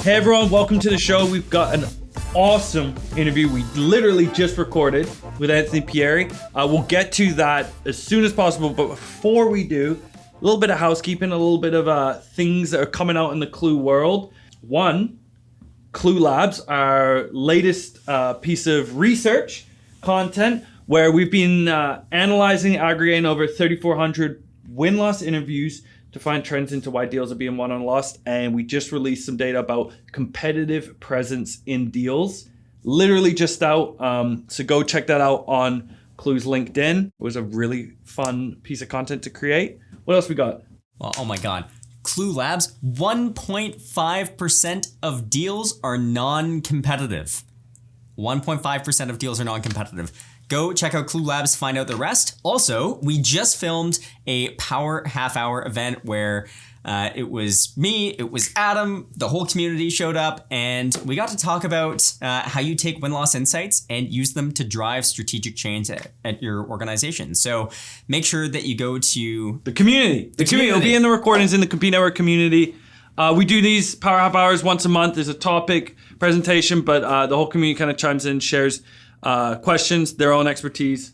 Hey everyone, welcome to the show. We've got an awesome interview we literally just recorded with Anthony Pieri. We'll get to that as soon as possible, but before we do, a little bit of housekeeping, a little bit of things that are coming out in the Klue world. One, Klue Labs, our latest piece of research content where we've been analyzing, aggregating over 3,400 win-loss interviews to find trends into why deals are being won and lost. And we just released some data about competitive presence in deals. Literally just out. So go check that out on Klue's LinkedIn. It was a really fun piece of content to create. What else we got? Well, oh my God. Klue Labs, 1.5% of deals are non-competitive. 1.5% of deals are non-competitive. Go check out Klue Labs, find out the rest. Also, we just filmed a Power Half Hour event where it was me, it was Adam, the whole community showed up, and we got to talk about how you take win-loss insights and use them to drive strategic change at your organization. So make sure that you go to the community. The community will be in the recordings in the Compete Network community. We do these Power Half Hours once a month. There's a topic presentation, but the whole community kind of chimes in, shares questions, their own expertise.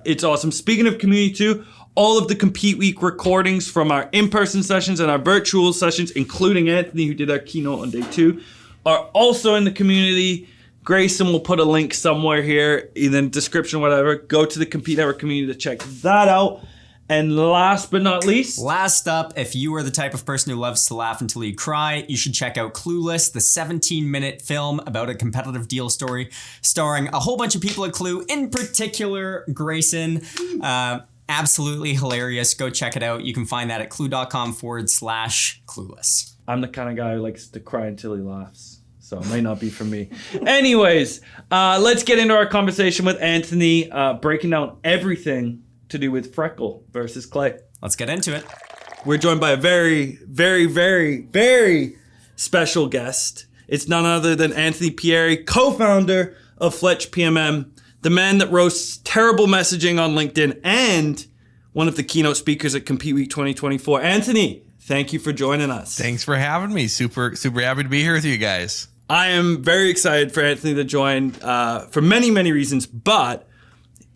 It's awesome. Speaking of community too, all of the Compete Week recordings from our in-person sessions and our virtual sessions, including Anthony, who did our keynote on day 2, are also in the community. Grayson will put a link somewhere here, either in the description or whatever. Go to the Compete Network community to check that out. And last but not least, last up, if you are the type of person who loves to laugh until you cry, you should check out Clueless, the 17-minute film about a competitive deal story starring a whole bunch of people at Klue, in particular Grayson. Absolutely hilarious. Go check it out. You can find that at klue.com/clueless. I'm the kind of guy who likes to cry until he laughs, so it may not be for me. Anyways, let's get into our conversation with Anthony, breaking down everything to do with Freckle versus Klue. Let's get into it. We're joined by a very, very, very, very special guest. It's none other than Anthony Pieri, co-founder of FletchPMM, the man that roasts terrible messaging on LinkedIn and one of the keynote speakers at Compete Week 2024. Anthony, thank you for joining us. Thanks for having me. Super happy to be here with you guys. I am very excited for Anthony to join for many, many reasons, but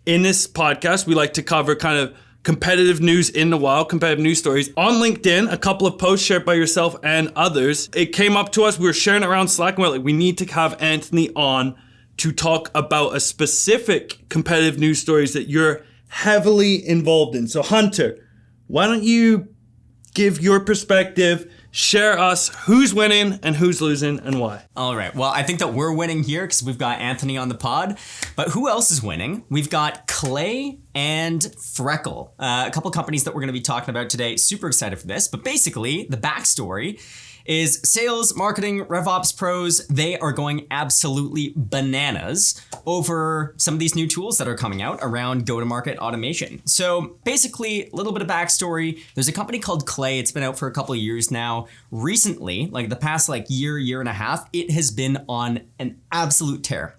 in this podcast, we like to cover kind of competitive news in the wild, competitive news stories. On LinkedIn, a couple of posts shared by yourself and others, it came up to us. We were sharing it around Slack, and we're like, we need to have Anthony on to talk about a specific competitive news stories that you're heavily involved in. So Hunter, why don't you give your perspective, share us who's winning and who's losing and why. All right. Well, I think that we're winning here because we've got Anthony on the pod. But who else is winning? We've got Klue and Freckle, a couple companies that we're going to be talking about today. Super excited for this. But basically, the backstory is sales, marketing, RevOps pros, they are going absolutely bananas over some of these new tools that are coming out around go-to-market automation. So basically, a little bit of backstory. There's a company called Klue. It's been out for a couple of years now. Recently, like the past year and a half, it has been on an absolute tear.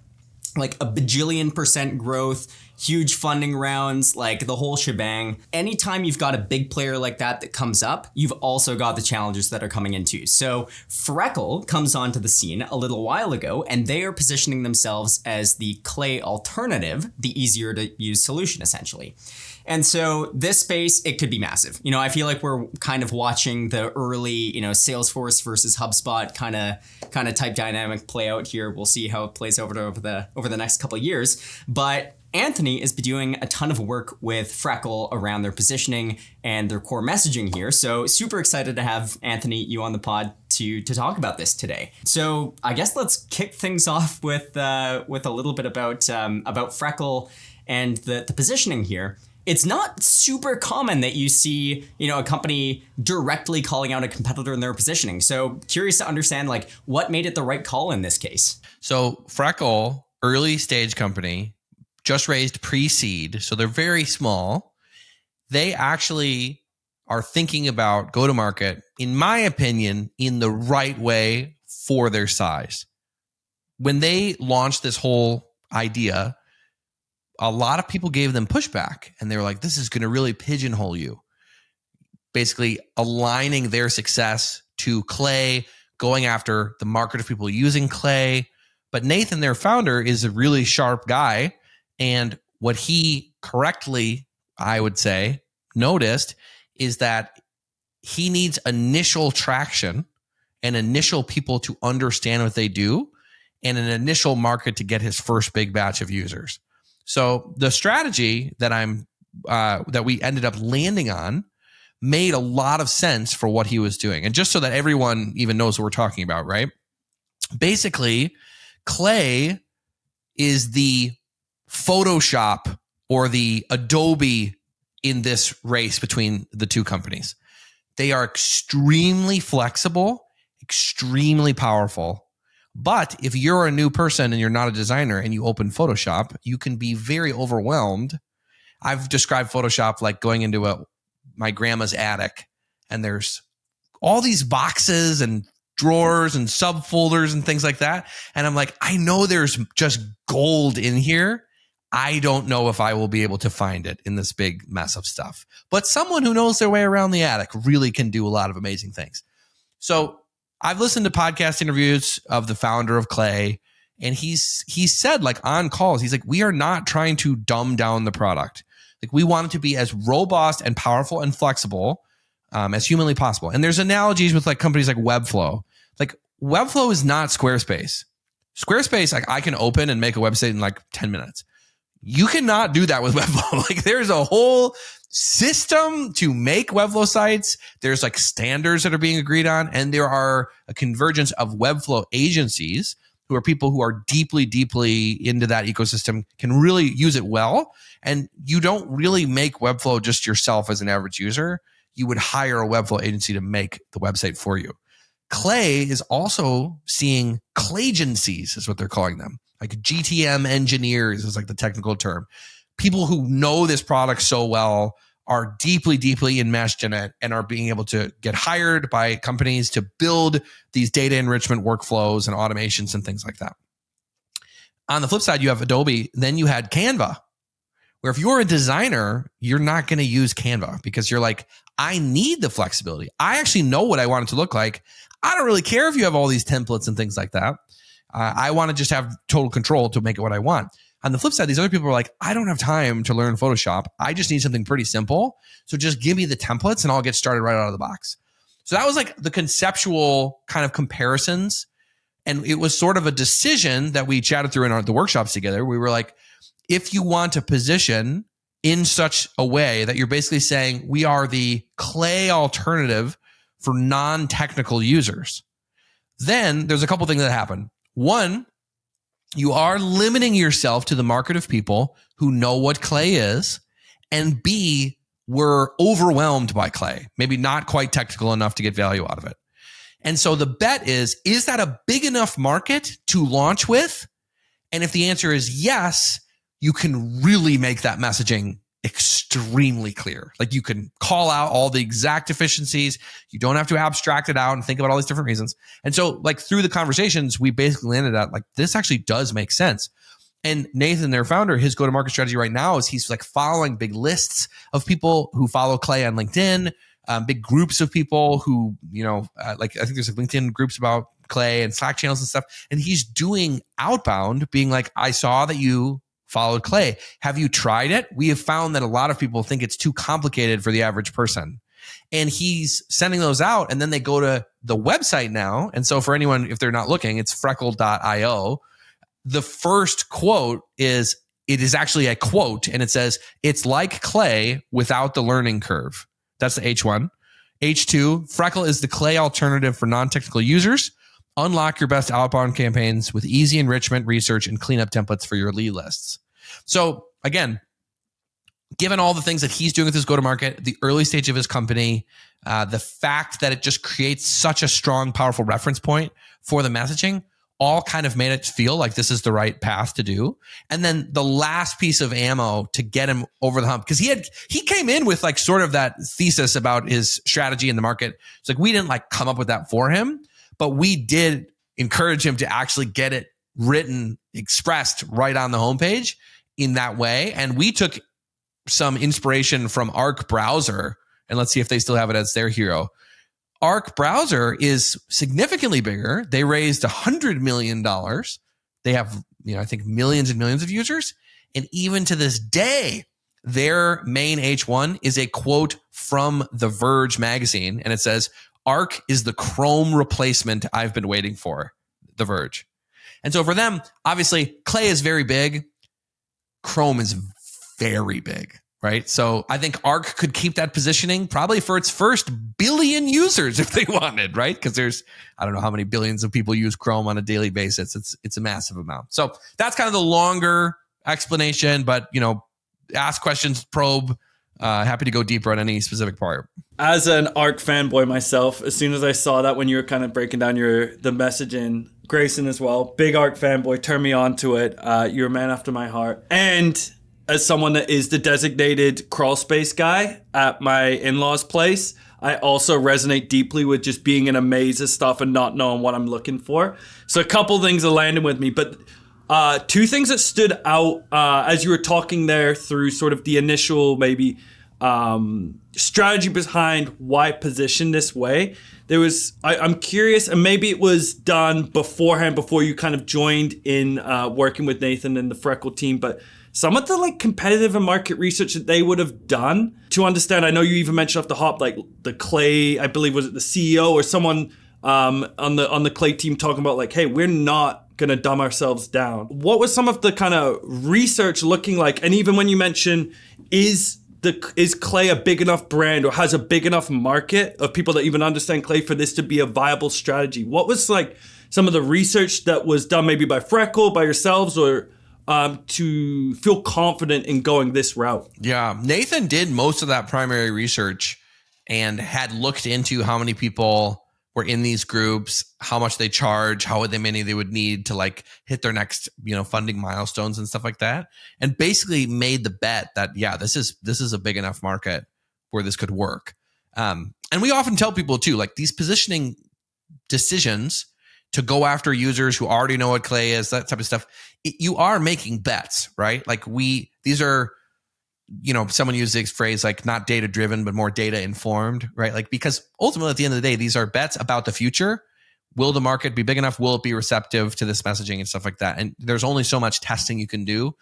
Like a bajillion% growth, huge funding rounds, like the whole shebang. Anytime you've got a big player like that comes up, you've also got the challenges that are coming into. So Freckle comes onto the scene a little while ago, and they are positioning themselves as the Klue alternative, the easier to use solution, essentially. And so this space, it could be massive. You know, I feel like we're kind of watching the early, Salesforce versus HubSpot kind of type dynamic play out here. We'll see how it plays over the next couple of years. But Anthony is doing a ton of work with Freckle around their positioning and their core messaging here. So super excited to have Anthony, you on the pod to talk about this today. So I guess let's kick things off with a little bit about Freckle and the positioning here. It's not super common that you see, a company directly calling out a competitor in their positioning. So curious to understand, what made it the right call in this case? So Freckle, early stage company, just raised pre-seed. So they're very small. They actually are thinking about go-to-market, in my opinion, in the right way for their size. When they launched this whole idea, a lot of people gave them pushback, and they were like, this is going to really pigeonhole you. Basically aligning their success to Klue, going after the market of people using Klue. But Nathan, their founder, is a really sharp guy. And what he correctly, I would say, noticed is that he needs initial traction and initial people to understand what they do and an initial market to get his first big batch of users. So the strategy that we ended up landing on made a lot of sense for what he was doing. And just so that everyone even knows what we're talking about, right? Basically, Klue is the Photoshop or the Adobe in this race between the two companies. They are extremely flexible, extremely powerful. But if you're a new person and you're not a designer and you open Photoshop, you can be very overwhelmed. I've described Photoshop like going into my grandma's attic, and there's all these boxes and drawers and subfolders and things like that. And I'm like, I know there's just gold in here. I don't know if I will be able to find it in this big mess of stuff. But someone who knows their way around the attic really can do a lot of amazing things. So I've listened to podcast interviews of the founder of Klue, and he said, like, on calls, he's like, we are not trying to dumb down the product. Like, we want it to be as robust and powerful and flexible as humanly possible. And there's analogies with like companies like Webflow. Like, Webflow is not Squarespace. Squarespace, like, I can open and make a website in like 10 minutes. You cannot do that with Webflow. Like, there's a whole system to make Webflow sites. There's like standards that are being agreed on. And there are a convergence of Webflow agencies who are people who are deeply, deeply into that ecosystem, can really use it well. And you don't really make Webflow just yourself as an average user. You would hire a Webflow agency to make the website for you. Klue is also seeing Klue-gencies, is what they're calling them. Like GTM engineers is like the technical term. People who know this product so well are deeply, deeply enmeshed in it and are being able to get hired by companies to build these data enrichment workflows and automations and things like that. On the flip side, you have Adobe. Then you had Canva, where if you're a designer, you're not going to use Canva because you're like, I need the flexibility. I actually know what I want it to look like. I don't really care if you have all these templates and things like that. I want to just have total control to make it what I want. On the flip side, these other people are like, I don't have time to learn Photoshop. I just need something pretty simple. So just give me the templates and I'll get started right out of the box. So that was like the conceptual kind of comparisons. And it was sort of a decision that we chatted through in the workshops together. We were like, if you want to position in such a way that you're basically saying we are the Klue alternative for non-technical users, then there's a couple things that happen. One, you are limiting yourself to the market of people who know what Klue is, and B, were overwhelmed by Klue, maybe not quite technical enough to get value out of it. And so the bet is that a big enough market to launch with? And if the answer is yes, you can really make that messaging extremely clear. Like, you can call out all the exact efficiencies. You don't have to abstract it out and think about all these different reasons. And so, like, through the conversations, we basically landed at like, this actually does make sense. And Nathan, their founder, his go-to-market strategy right now is he's like following big lists of people who follow Klue on LinkedIn, big groups of people who, like, I think there's like LinkedIn groups about Klue and Slack channels and stuff. And he's doing outbound, being like, I saw that you followed Klue. Have you tried it? We have found that a lot of people think it's too complicated for the average person. And he's sending those out, and then they go to the website now. And so for anyone, if they're not looking, it's freckle.io. The first quote it is actually a quote, and it says, it's like Klue without the learning curve. That's the H1. H2, Freckle is the Klue alternative for non-technical users. Unlock your best outbound campaigns with easy enrichment, research, and cleanup templates for your lead lists. So again, given all the things that he's doing with his go-to-market, the early stage of his company, the fact that it just creates such a strong, powerful reference point for the messaging, all kind of made it feel like this is the right path to do. And then the last piece of ammo to get him over the hump, because he came in with like sort of that thesis about his strategy in the market. It's like, we didn't like come up with that for him, but we did encourage him to actually get it written, expressed right on the homepage. in that way. And we took some inspiration from Arc Browser, and let's see if they still have it as their hero. Arc Browser is significantly bigger. They raised $100 million. They have, I think millions and millions of users. And even to this day, their main H1 is a quote from The Verge magazine. And it says, Arc is the Chrome replacement I've been waiting for. The Verge. And so for them, obviously, Klue is very big. Chrome is very big, right? So I think Arc could keep that positioning probably for its first billion users if they wanted, right? Because there's, I don't know how many billions of people use Chrome on a daily basis. It's a massive amount. So that's kind of the longer explanation, but ask questions, probe. Happy to go deeper on any specific part. As an Arc fanboy myself, as soon as I saw that when you were kind of breaking down the messaging, Grayson as well, big Arc fanboy, turned me on to it. You're a man after my heart. And as someone that is the designated crawl space guy at my in-laws' place, I also resonate deeply with just being in a maze of stuff and not knowing what I'm looking for. So a couple things are landing with me, but two things that stood out as you were talking there through sort of the initial maybe strategy behind why position this way. There was, I'm curious, and maybe it was done beforehand before you kind of joined in working with Nathan and the Freckle team, but some of the competitive and market research that they would have done to understand. I know you even mentioned off the hop, like the Klue, I believe, was it the CEO or someone on the Klue team talking about hey, we're not gonna dumb ourselves down. What was some of the kind of research looking like? And even when you mention is Klue a big enough brand or has a big enough market of people that even understand Klue for this to be a viable strategy? What was some of the research that was done maybe by Freckle, by yourselves, or to feel confident in going this route? Yeah, Nathan did most of that primary research and had looked into how many people were in these groups, how much they charge, how many they would need to hit their next, funding milestones and stuff like that. And basically made the bet that, this is a big enough market where this could work. And we often tell people too, these positioning decisions to go after users who already know what Klue is, that type of stuff, you are making bets, right? These are, someone used this phrase not data driven, but more data informed, right? Because ultimately at the end of the day, these are bets about the future. Will the market be big enough? Will it be receptive to this messaging and stuff like that? And there's only so much testing you can do.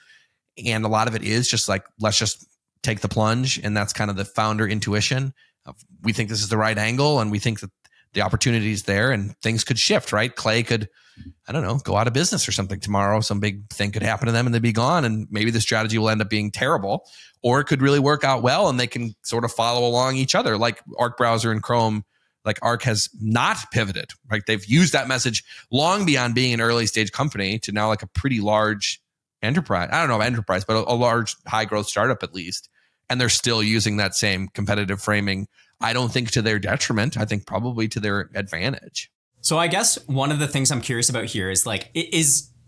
And a lot of it is just let's just take the plunge. And that's kind of the founder intuition. We think this is the right angle and we think that the opportunity is there and things could shift, right? Klue could, I don't know, go out of business or something tomorrow. Some big thing could happen to them and they'd be gone. And maybe the strategy will end up being terrible, or it could really work out well and they can sort of follow along each other. Like Arc Browser and Chrome, Arc has not pivoted, right? They've used that message long beyond being an early stage company to now a pretty large enterprise. I don't know if enterprise, but a large high growth startup at least. And they're still using that same competitive framing. I don't think to their detriment. I think probably to their advantage. So I guess one of the things I'm curious about here is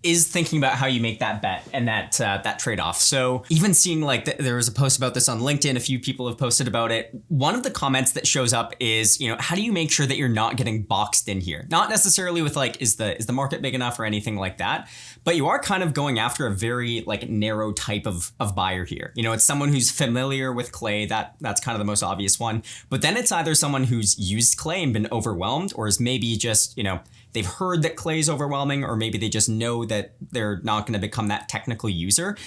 is thinking about how you make that bet and that trade-off. So even seeing there was a post about this on LinkedIn, a few people have posted about it. One of the comments that shows up is, how do you make sure that you're not getting boxed in here? Not necessarily with is the market big enough or anything like that, but you are kind of going after a very narrow type of buyer here. It's someone who's familiar with Klue. That's kind of the most obvious one. But then it's either someone who's used Klue and been overwhelmed, or is maybe just, they've heard that Klue is overwhelming, or maybe they just know that they're not going to become that technical user.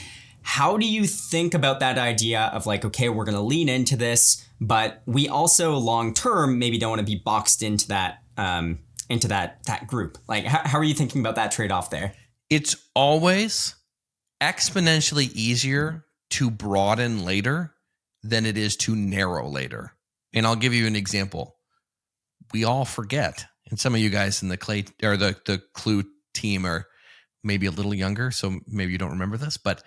How do you think about that idea of okay, we're going to lean into this, but we also long-term maybe don't want to be boxed into that group? How are you thinking about that trade-off there? It's always exponentially easier to broaden later than it is to narrow later. And I'll give you an example. We all forget, and some of you guys in the Klue or the Klue team are maybe a little younger, so maybe you don't remember this, but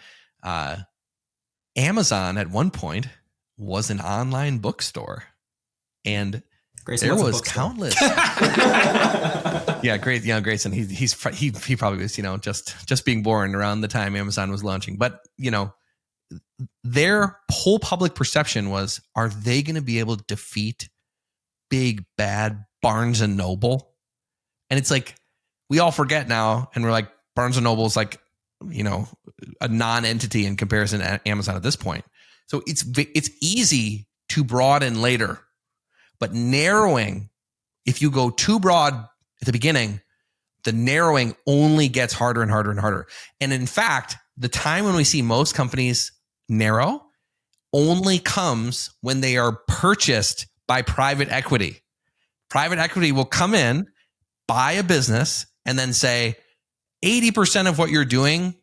Amazon at one point was an online bookstore, and Grayson, there was countless. Yeah, great. Grayson, he probably was, just being born around the time Amazon was launching. But their whole public perception was: are they going to be able to defeat big bad Barnes and Noble? And it's we all forget now, and we're Barnes and Noble's a non-entity in comparison to Amazon at this point. So it's easy to broaden later, but narrowing, if you go too broad at the beginning, the narrowing only gets harder and harder and harder. And in fact, the time when we see most companies narrow only comes when they are purchased by private equity. Private equity will come in, buy a business, and then say, 80% of what you're doing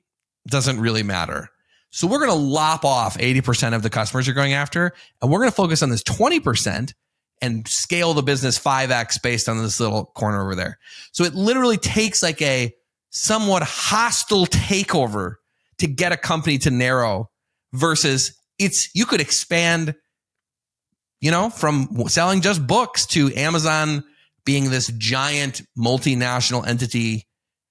doesn't really matter. So we're going to lop off 80% of the customers you're going after, and we're going to focus on this 20% and scale the business 5x based on this little corner over there. So it literally takes like a somewhat hostile takeover to get a company to narrow versus you could expand, from selling just books to Amazon being this giant multinational entity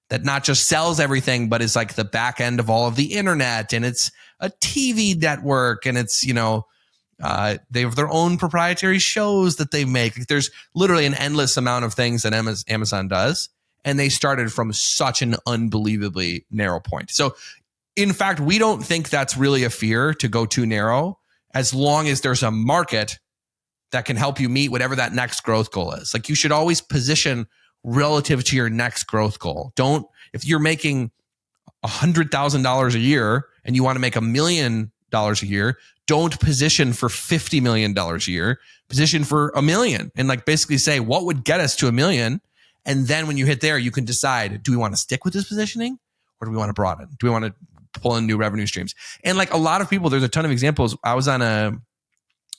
that not just sells everything, but is like the back end of all of the internet, and it's a TV network, and it's, they have their own proprietary shows that they make. There's literally an endless amount of things that Amazon does, and they started from such an unbelievably narrow point. So in fact, we don't think that's really a fear to go too narrow, as long as there's a market that can help you meet whatever that next growth goal is. Like, you should always position relative to your next growth goal. If you're making $100,000 a year and you want to make $1 million a year, don't position for $50 million a year, position for $1 million, and like basically say, what would get us to $1 million? And then when you hit there, you can decide, do we want to stick with this positioning, or do we want to broaden? Do we want to pull in new revenue streams? And like a lot of people, there's a ton of examples. I was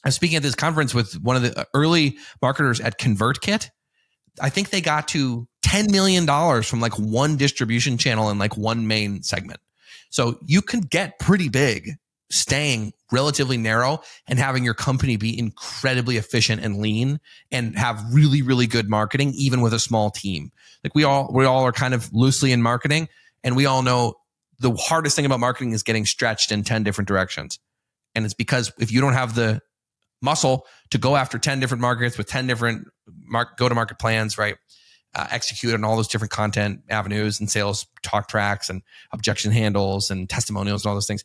speaking at this conference with one of the early marketers at ConvertKit. I think they got to $10 million from like one distribution channel and like one main segment. So you can get pretty big staying relatively narrow and having your company be incredibly efficient and lean and have really, really good marketing, even with a small team. Like we all are kind of loosely in marketing, and we all know the hardest thing about marketing is getting stretched in 10 different directions. And it's because if you don't have the muscle to go after 10 different markets with 10 different go-to-market plans, right? Execute on all those different content avenues and sales talk tracks and objection handles and testimonials and all those things.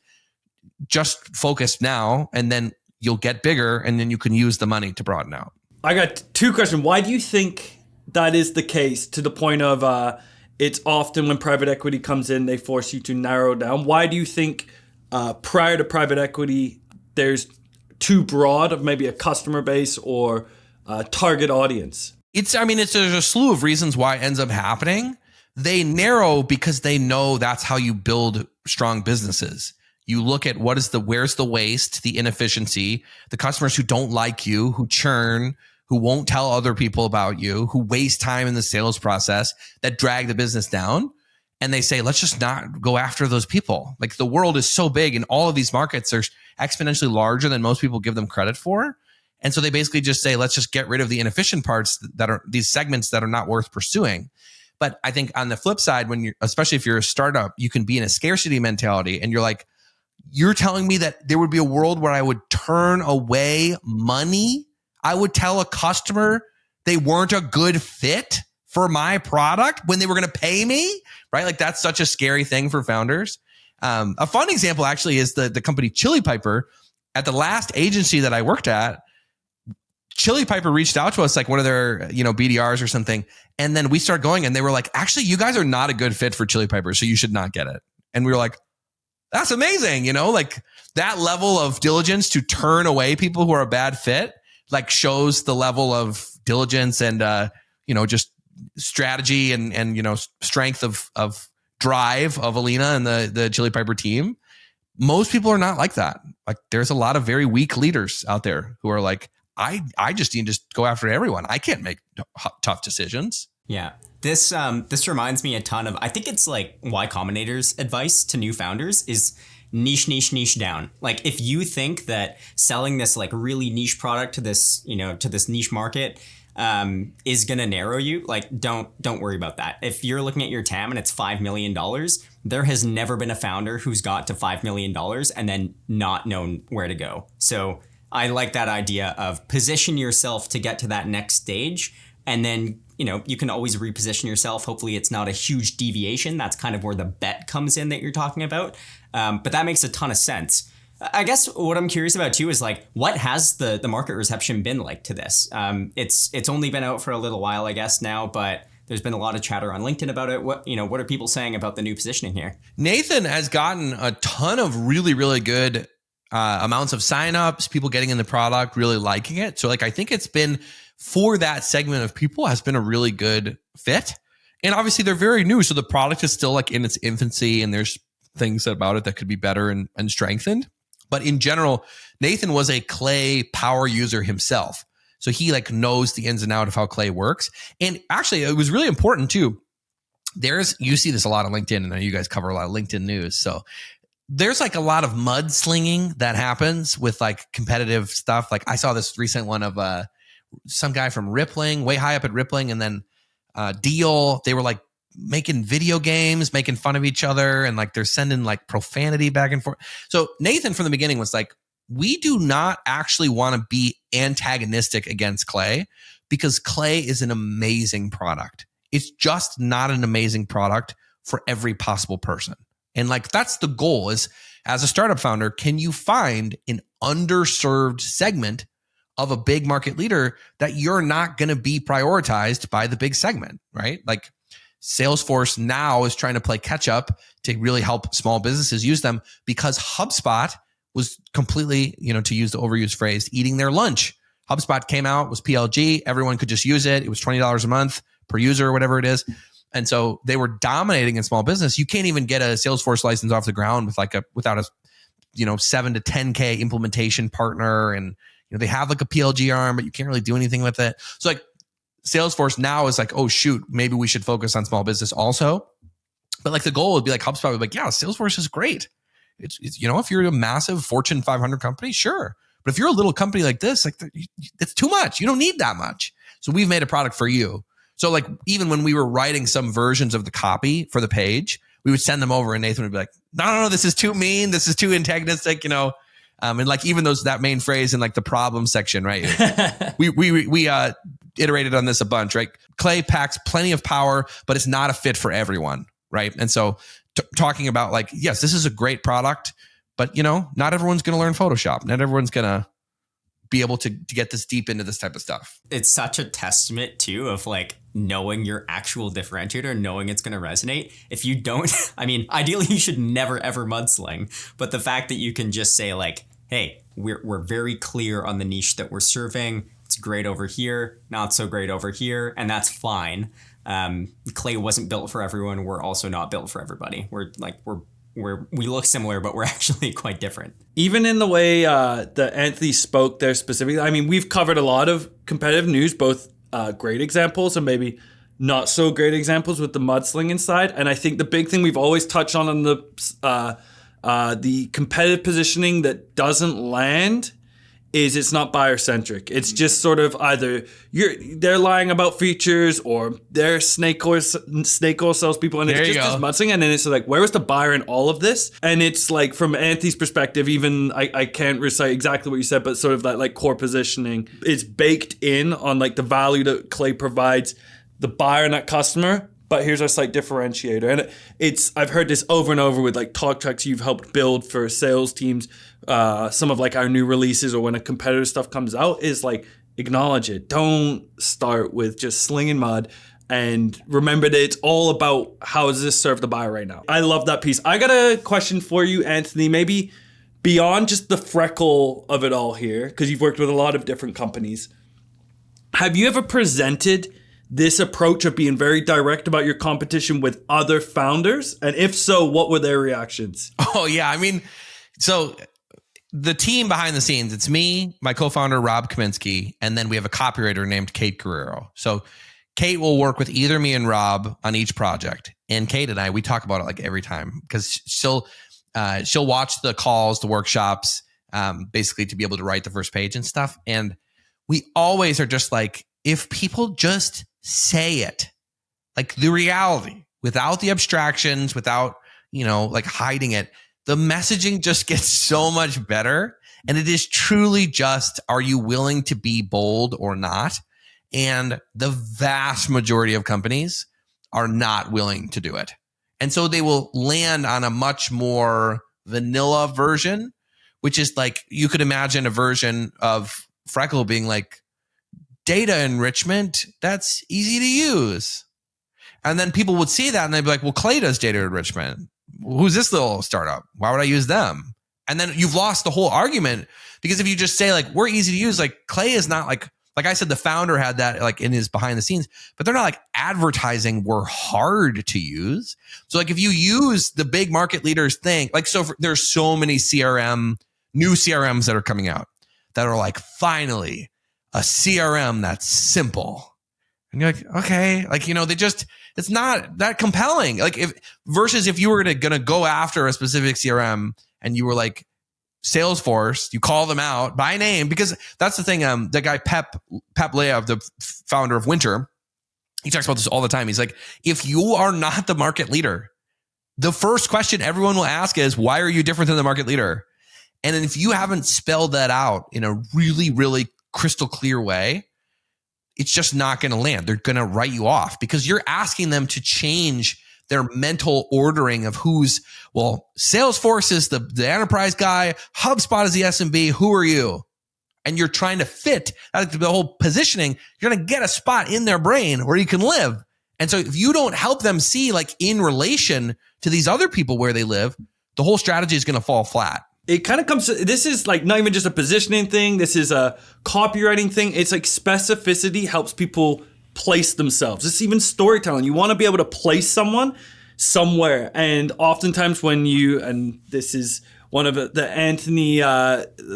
Just focus now, and then you'll get bigger, and then you can use the money to broaden out. I got two questions. Why do you think that is the case, to the point of it's often when private equity comes in, they force you to narrow down? Why do you think prior to private equity, there's too broad of maybe a customer base or target audience? There's a slew of reasons why it ends up happening. They narrow because they know that's how you build strong businesses. You look at where's the waste, the inefficiency, the customers who don't like you, who churn, who won't tell other people about you, who waste time in the sales process, that drag the business down. And they say, let's just not go after those people. Like, the world is so big, and all of these markets are exponentially larger than most people give them credit for. And so they basically just say, let's just get rid of the inefficient parts that are these segments that are not worth pursuing. But I think on the flip side, especially if you're a startup, you can be in a scarcity mentality, and you're like, you're telling me that there would be a world where I would turn away money? I would tell a customer they weren't a good fit for my product when they were going to pay me, right? Like, that's such a scary thing for founders. A fun example actually is the company Chili Piper. At the last agency that I worked at, Chili Piper reached out to us, like one of their, BDRs or something. And then we started going, and they were like, actually, you guys are not a good fit for Chili Piper, so you should not get it. And we were like, that's amazing. Like, that level of diligence to turn away people who are a bad fit, like, shows the level of diligence and, just strategy and strength of drive of Alina and the Chili Piper team. Most people are not like that. Like, there's a lot of very weak leaders out there who are like, I just need to go after everyone. I can't make tough decisions. Yeah. This reminds me a ton of, I think it's like Y Combinator's advice to new founders is niche down. Like, if you think that selling this like really niche product to this niche market is going to narrow you, like, don't worry about that. If you're looking at your TAM and it's $5 million, there has never been a founder who's got to $5 million and then not known where to go. So I like that idea of position yourself to get to that next stage. And then, you can always reposition yourself. Hopefully it's not a huge deviation. That's kind of where the bet comes in that you're talking about. But that makes a ton of sense. I guess what I'm curious about too is like, what has the market reception been like to this? It's only been out for a little while, I guess now, but there's been a lot of chatter on LinkedIn about it. What are people saying about the new positioning here? Nathan has gotten a ton of really, really good amounts of signups, people getting in the product, really liking it. So like, I think it's been, for that segment of people, has been a really good fit. And obviously they're very new. So the product is still like in its infancy and there's things about it that could be better and strengthened. But in general, Nathan was a Klue power user himself. So he like knows the ins and outs of how Klue works. And actually, it was really important too. You see this a lot on LinkedIn, and I know you guys cover a lot of LinkedIn news. So there's like a lot of mudslinging that happens with like competitive stuff. Like I saw this recent one of some guy from Rippling, way high up at Rippling, and then Deal. They were like making video games, making fun of each other, and like they're sending like profanity back and forth. So Nathan from the beginning was like, we do not actually want to be antagonistic against Klue because Klue is an amazing product. It's just not an amazing product for every possible person. And like, that's the goal is, as a startup founder, can you find an underserved segment of a big market leader that you're not going to be prioritized by the big segment, right? Like Salesforce now is trying to play catch up to really help small businesses use them because HubSpot was completely, to use the overused phrase, eating their lunch. HubSpot came out, was PLG. Everyone could just use it. It was $20 a month per user or whatever it is. And so they were dominating in small business. You can't even get a Salesforce license off the ground without a 7 to 10K implementation partner. And they have like a PLG arm, but you can't really do anything with it. So like Salesforce now is like, oh shoot, maybe we should focus on small business also. But like the goal would be like HubSpot would be like, yeah, Salesforce is great. It's if you're a massive Fortune 500 company, sure. But if you're a little company like this, like it's too much. You don't need that much. So we've made a product for you. So like even when we were writing some versions of the copy for the page, we would send them over and Nathan would be like, no, this is too mean. This is too antagonistic, and like even that main phrase in like the problem section, right? we iterated on this a bunch, right? Klue packs plenty of power, but it's not a fit for everyone, right? And so talking about like, yes, this is a great product, but not everyone's going to learn Photoshop. Not everyone's going to be able to get this deep into this type of stuff. It's such a testament too of like knowing your actual differentiator, knowing it's going to resonate. If you don't, I mean, ideally you should never ever mudsling, but the fact that you can just say like, hey, we're very clear on the niche that we're serving. It's great over here, not so great over here, and that's fine. Klue wasn't built for everyone. We're also not built for everybody. We look similar, but we're actually quite different. Even in the way that Anthony spoke there specifically, I mean, we've covered a lot of competitive news, both great examples and maybe not so great examples with the mudslinging side. And I think the big thing we've always touched on the competitive positioning that doesn't land is it's not buyer centric. It's just sort of either they're lying about features or they're snake oil salespeople, and it's just mudslinging. And then it's like, where was the buyer in all of this? And it's like from Anthony's perspective, even I can't recite exactly what you said, but sort of that like core positioning, it's baked in on like the value that Klue provides the buyer and that customer. But here's our slight differentiator. And I've heard this over and over with like talk tracks you've helped build for sales teams. Some of like our new releases or when a competitor stuff comes out is like, acknowledge it. Don't start with just slinging mud, and remember that it's all about how does this serve the buyer right now. I love that piece. I got a question for you, Anthony, maybe beyond just the Freckle of it all here, because you've worked with a lot of different companies. Have you ever presented this approach of being very direct about your competition with other founders? And if so, what were their reactions? Oh, yeah. I mean, so the team behind the scenes, it's me, my co-founder, Rob Kaminsky, and then we have a copywriter named Kate Guerrero. So Kate will work with either me and Rob on each project. And Kate and I, we talk about it like every time because she'll watch the calls, the workshops, basically to be able to write the first page and stuff. And we always are just like, if people just say it, like the reality, without the abstractions, without, like hiding it, the messaging just gets so much better. And it is truly just, are you willing to be bold or not? And the vast majority of companies are not willing to do it. And so they will land on a much more vanilla version, which is like, you could imagine a version of Freckle being like, data enrichment, that's easy to use. And then people would see that and they'd be like, well, Klue does data enrichment. Who's this little startup? Why would I use them? And then you've lost the whole argument, because if you just say like, we're easy to use, like Klue is not like I said, the founder had that like in his behind the scenes, but they're not like advertising we're hard to use. So like if you use the big market leaders thing, like, there's so many new CRMs that are coming out that are like, finally a CRM that's simple. And you're like, okay, like, it's not that compelling. Like versus if you were gonna go after a specific CRM and you were like Salesforce, you call them out by name, because that's the thing. The guy Pep Leov, the founder of Winter, he talks about this all the time. He's like, if you are not the market leader, the first question everyone will ask is, why are you different than the market leader? And if you haven't spelled that out in a really, really crystal clear way, it's just not going to land. They're going to write you off, because you're asking them to change their mental ordering of Salesforce is the enterprise guy, HubSpot is the SMB, who are you? And you're trying to fit the whole positioning. You're going to get a spot in their brain where you can live. And so if you don't help them see like in relation to these other people where they live, the whole strategy is going to fall flat. It kind of comes to, this is like not even just a positioning thing. This is a copywriting thing. It's like specificity helps people place themselves. It's even storytelling. You want to be able to place someone somewhere. And oftentimes when and this is one of the Anthony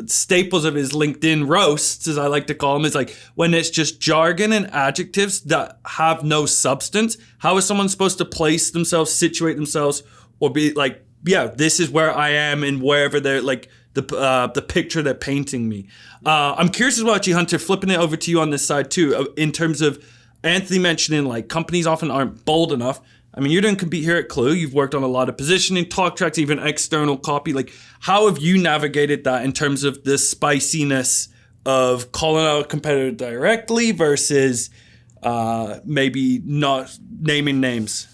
staples of his LinkedIn roasts, as I like to call them, is like when it's just jargon and adjectives that have no substance. How is someone supposed to place themselves, situate themselves, or be like, yeah, this is where I am, and wherever they're like the picture they're painting me. I'm curious about you, Hunter, flipping it over to you on this side too, in terms of Anthony mentioning like companies often aren't bold enough. I mean, you didn't compete here at Klue. You've worked on a lot of positioning, talk tracks, even external copy. Like, how have you navigated that in terms of the spiciness of calling out a competitor directly versus maybe not naming names?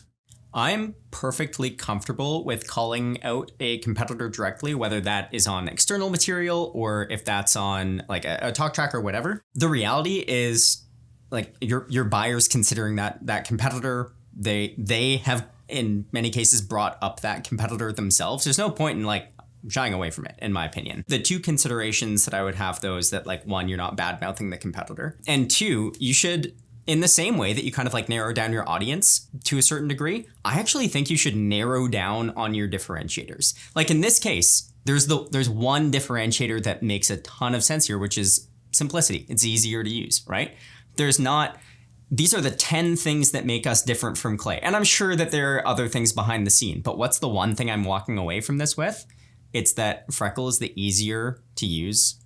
I'm perfectly comfortable with calling out a competitor directly, whether that is on external material or if that's on like a talk track or whatever. The reality is, like, your buyers considering that competitor, they have in many cases brought up that competitor themselves. There's no point in like shying away from it, in my opinion. The two considerations that I would have, though, is that like, one, you're not bad mouthing the competitor, and two, you should, in the same way that you kind of like narrow down your audience to a certain degree, I actually think you should narrow down on your differentiators. Like in this case, there's one differentiator that makes a ton of sense here, which is simplicity. It's easier to use, right? These are the 10 things that make us different from Klue. And I'm sure that there are other things behind the scene, but what's the one thing I'm walking away from this with? It's that Freckle is the easier to use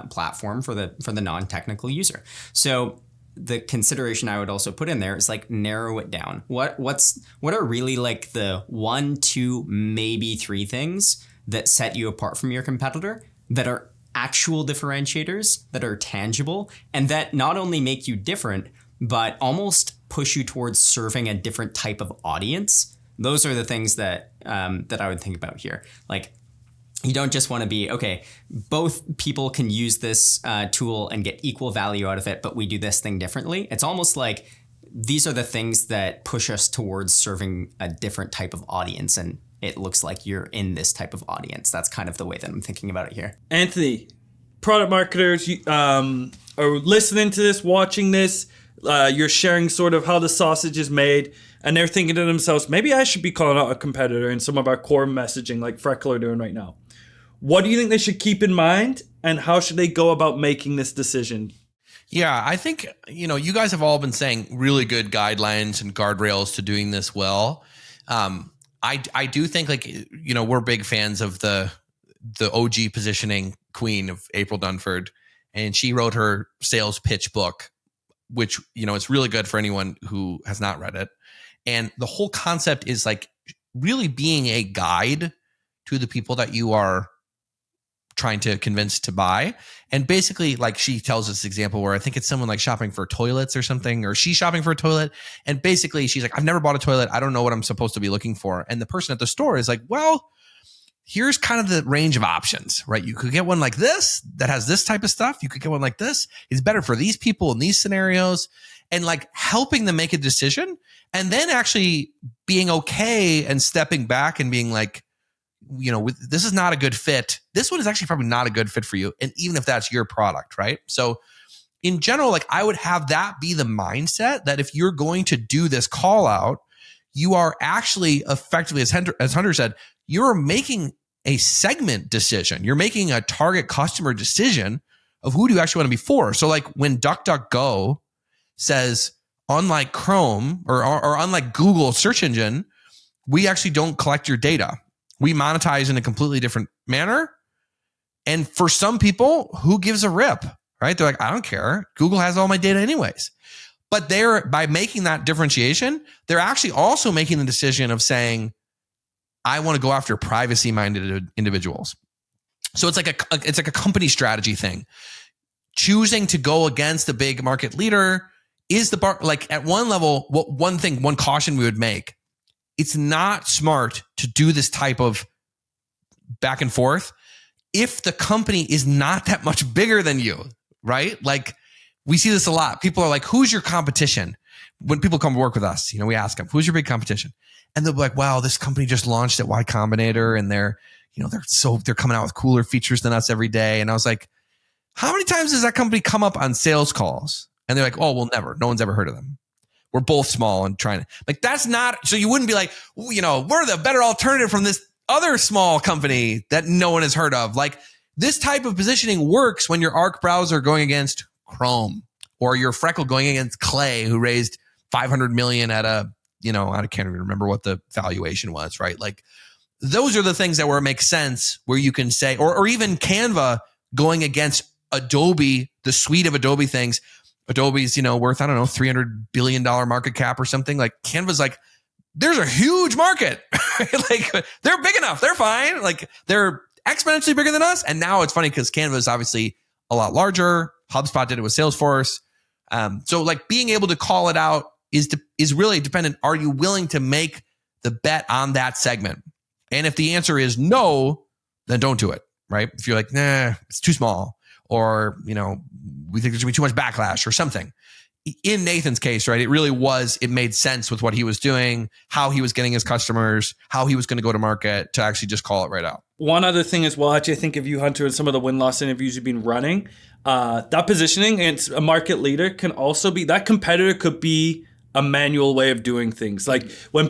platform for the non-technical user. So the consideration I would also put in there is like, narrow it down. What are really like the 1, 2, maybe 3 things that set you apart from your competitor, that are actual differentiators, that are tangible, and that not only make you different, but almost push you towards serving a different type of audience. Those are the things that I would think about here. Like, you don't just want to be, okay, both people can use this tool and get equal value out of it, but we do this thing differently. It's almost like these are the things that push us towards serving a different type of audience, and it looks like you're in this type of audience. That's kind of the way that I'm thinking about it here. Anthony, product marketers are listening to this, watching this. You're sharing sort of how the sausage is made, and they're thinking to themselves, maybe I should be calling out a competitor in some of our core messaging like Freckle are doing right now. What do you think they should keep in mind, and how should they go about making this decision? Yeah, I think, you guys have all been saying really good guidelines and guardrails to doing this well. I do think, like, we're big fans of the OG positioning queen of April Dunford, and she wrote her sales pitch book, which, it's really good for anyone who has not read it. And the whole concept is like really being a guide to the people that you are trying to convince to buy. And basically, like, she tells this example where I think it's someone like shopping for toilets or something, or she's shopping for a toilet. And basically she's like, I've never bought a toilet. I don't know what I'm supposed to be looking for. And the person at the store is like, well, here's kind of the range of options, right? You could get one like this that has this type of stuff. You could get one like this. It's better for these people in these scenarios, and like helping them make a decision, and then actually being okay and stepping back and being like, this is not a good fit. This one is actually probably not a good fit for you. And even if that's your product, right? So in general, like I would have that be the mindset that if you're going to do this call out, you are actually effectively, as Hunter said, you're making a segment decision. You're making a target customer decision of who do you actually want to be for. So like when DuckDuckGo says, unlike Chrome or unlike Google search engine, we actually don't collect your data. We monetize in a completely different manner. And for some people, who gives a rip, right? They're like, I don't care. Google has all my data anyways. But by making that differentiation, they're actually also making the decision of saying, I want to go after privacy-minded individuals. So it's like a company strategy thing. Choosing to go against the big market leader is the bar. Like at one level, one caution we would make, it's not smart to do this type of back and forth if the company is not that much bigger than you, right? Like we see this a lot. People are like, who's your competition? When people come to work with us, we ask them, who's your big competition? And they'll be like, wow, this company just launched at Y Combinator and they're coming out with cooler features than us every day. And I was like, how many times does that company come up on sales calls? And they're like, oh, well, never. No one's ever heard of them. We're both small and trying to, like, that's not, so you wouldn't be like, we're the better alternative from this other small company that no one has heard of. Like this type of positioning works when your Arc browser going against Chrome or your Freckle going against Klue, who raised 500 million at I can't even remember what the valuation was, right? Like those are the things that where it makes sense, where you can say, or even Canva going against Adobe, the suite of Adobe things. Adobe's, worth, I don't know, $300 billion market cap or something. Like Canva's like, there's a huge market. Like they're big enough. They're fine. Like they're exponentially bigger than us. And now it's funny because Canva is obviously a lot larger. HubSpot did it with Salesforce. So like being able to call it out is really dependent. Are you willing to make the bet on that segment? And if the answer is no, then don't do it, right? If you're like, nah, it's too small, or, we think there's gonna be too much backlash or something. In Nathan's case, right, it made sense with what he was doing, how he was getting his customers, how he was going to go to market to actually just call it right out. One other thing as well, actually, I think of you, Hunter, and some of the win-loss interviews you've been running, that positioning against a market leader can also be, that competitor could be a manual way of doing things. Like when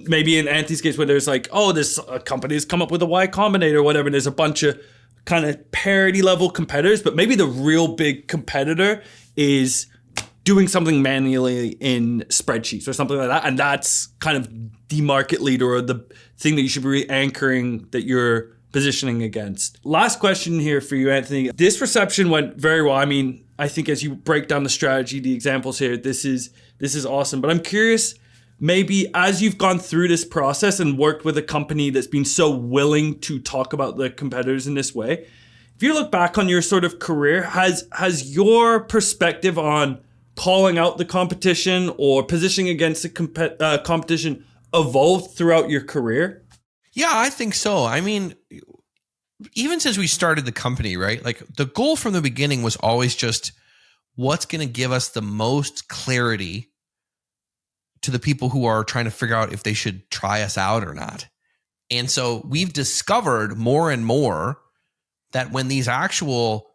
maybe in Anthony's case, where there's like, oh, this company has come up with a Y Combinator or whatever, and there's a bunch of kind of parity level competitors, but maybe the real big competitor is doing something manually in spreadsheets or something like that. And that's kind of the market leader or the thing that you should be anchoring that you're positioning against. Last question here for you, Anthony. This reception went very well. I mean, I think as you break down the strategy, the examples here, this is awesome. But I'm curious, maybe as you've gone through this process and worked with a company that's been so willing to talk about the competitors in this way, if you look back on your sort of career, has your perspective on calling out the competition or positioning against the competition evolved throughout your career? Yeah, I think so. I mean, even since we started the company, right? Like the goal from the beginning was always just what's going to give us the most clarity to the people who are trying to figure out if they should try us out or not. And so we've discovered more and more that when these actual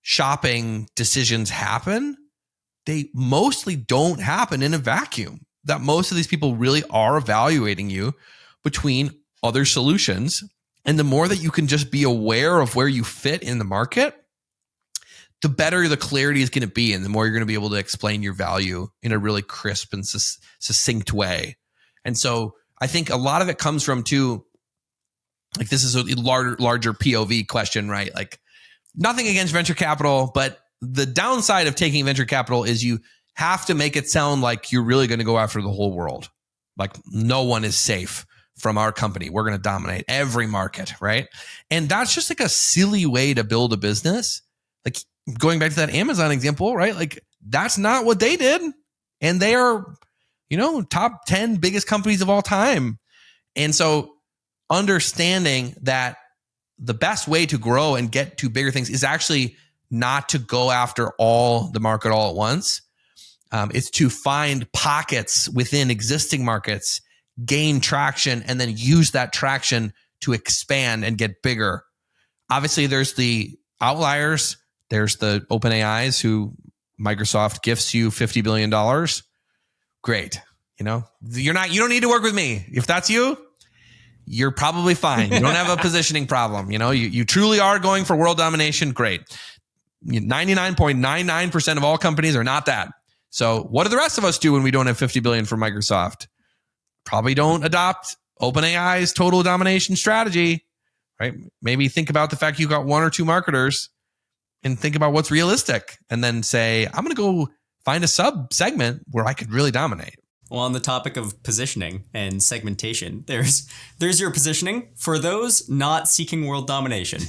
shopping decisions happen, they mostly don't happen in a vacuum. That most of these people really are evaluating you between other solutions. And the more that you can just be aware of where you fit in the market, the better the clarity is going to be, and the more you're going to be able to explain your value in a really crisp and succinct way. And so I think a lot of it comes from too, like this is a larger POV question, right? Like nothing against venture capital, but the downside of taking venture capital is you have to make it sound like you're really going to go after the whole world. Like no one is safe from our company. We're going to dominate every market, right? And that's just like a silly way to build a business. Like going back to that Amazon example, right? Like that's not what they did. And they are, top 10 biggest companies of all time. And so understanding that the best way to grow and get to bigger things is actually not to go after all the market all at once. It's to find pockets within existing markets, gain traction, and then use that traction to expand and get bigger. Obviously, there's the outliers. There's the OpenAIs who Microsoft gifts you $50 billion. Great. You don't need to work with me. If that's you, you're probably fine. You don't have a positioning problem. You truly are going for world domination. Great. 99.99% of all companies are not that. So what do the rest of us do when we don't have 50 billion for Microsoft? Probably don't adopt OpenAI's total domination strategy, right? Maybe think about the fact you got one or two marketers and think about what's realistic and then say, I'm going to go find a sub segment where I could really dominate. Well, on the topic of positioning and segmentation, there's your positioning for those not seeking world domination.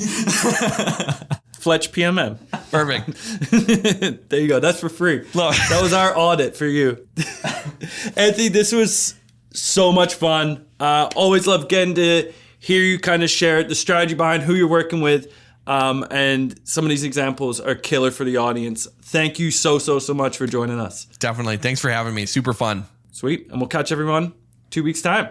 FletchPMM. Perfect. There you go. That's for free. Look, that was our audit for you. Anthony, this was so much fun. Always love getting to hear you kind of share the strategy behind who you're working with. And some of these examples are killer for the audience. Thank you so much for joining us. Definitely. Thanks for having me. Super fun. Sweet. And we'll catch everyone 2 weeks' time.